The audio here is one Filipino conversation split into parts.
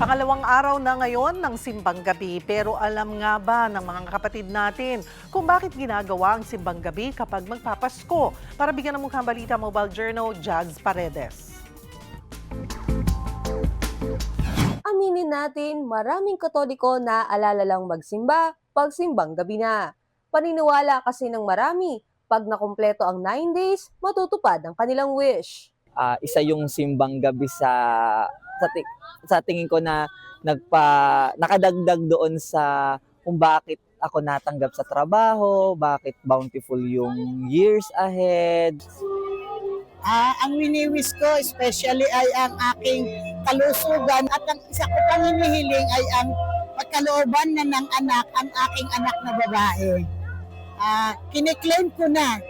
Pangalawang araw na ngayon ng Simbang Gabi, pero alam nga ba ng mga kapatid natin kung bakit ginagawa ang Simbang Gabi kapag magpapasko? Para bigyan ng mukhang balita, Mobile Journal, Jags Paredes. Aminin natin, maraming Katoliko na alala lang magsimba pag simbang gabi na. Paniniwala kasi ng marami, pag nakumpleto ang 9 days, matutupad ang kanilang wish. Isa yung simbang gabi sa, ti- sa tingin ko na nakadagdag doon sa kung bakit ako natanggap sa trabaho, bakit bountiful yung years ahead. Ang wini-wish ko especially ay ang aking kalusugan at ang isa ko pang hinihiling ay ang pagkalooban na ng anak, ang aking anak na babae. Kiniklaim ko na.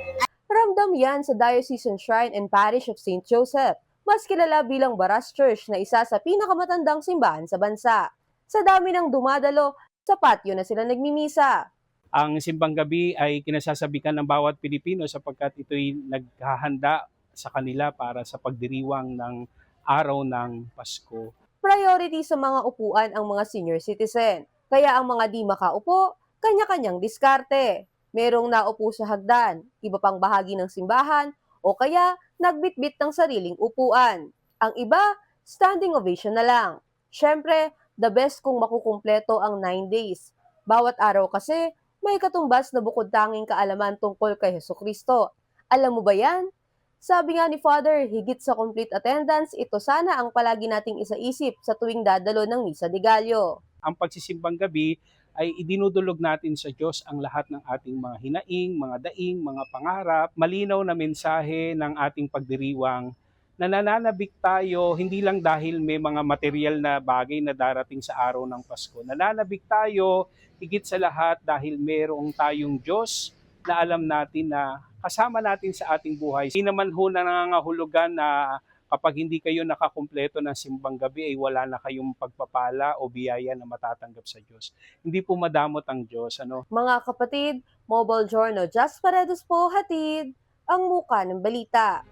Ramdam yan sa Diocesan Shrine and Parish of St. Joseph, mas kilala bilang Baras Church na isa sa pinakamatandang simbahan sa bansa. Sa dami ng dumadalo, sa patio na sila nagmimisa. Ang simbang gabi ay kinasasabikan ng bawat Pilipino sapagkat ito'y naghahanda sa kanila para sa pagdiriwang ng araw ng Pasko. Priority sa mga upuan ang mga senior citizen, kaya ang mga di makaupo, kanya-kanyang diskarte. Merong naupo sa hagdan, iba pang bahagi ng simbahan, o kaya nagbitbit ng sariling upuan. Ang iba, standing ovation na lang. Syempre, the best kung makukumpleto ang 9 days. Bawat araw kasi, may katumbas na bukod tanging kaalaman tungkol kay Hesukristo. Alam mo ba yan? Sabi nga ni Father, higit sa complete attendance, ito sana ang palagi nating isaisip sa tuwing dadalo ng Misa de Gallo. Ang pagsisimbang gabi ay idinudulog natin sa Diyos ang lahat ng ating mga hinaing, mga daing, mga pangarap, malinaw na mensahe ng ating pagdiriwang na nananabik tayo hindi lang dahil may mga material na bagay na darating sa araw ng Pasko. Nananabik tayo higit sa lahat dahil mayroong tayong Diyos na alam natin na kasama natin sa ating buhay. Hindi naman ho na nangangahulugan na kapag hindi kayo nakakumpleto ng simbang gabi ay wala na kayong pagpapala o biyaya na matatanggap sa Diyos. Hindi po madamot ang Diyos. Mga kapatid, Mobile Journal Just Paredes po hatid ang muka ng balita.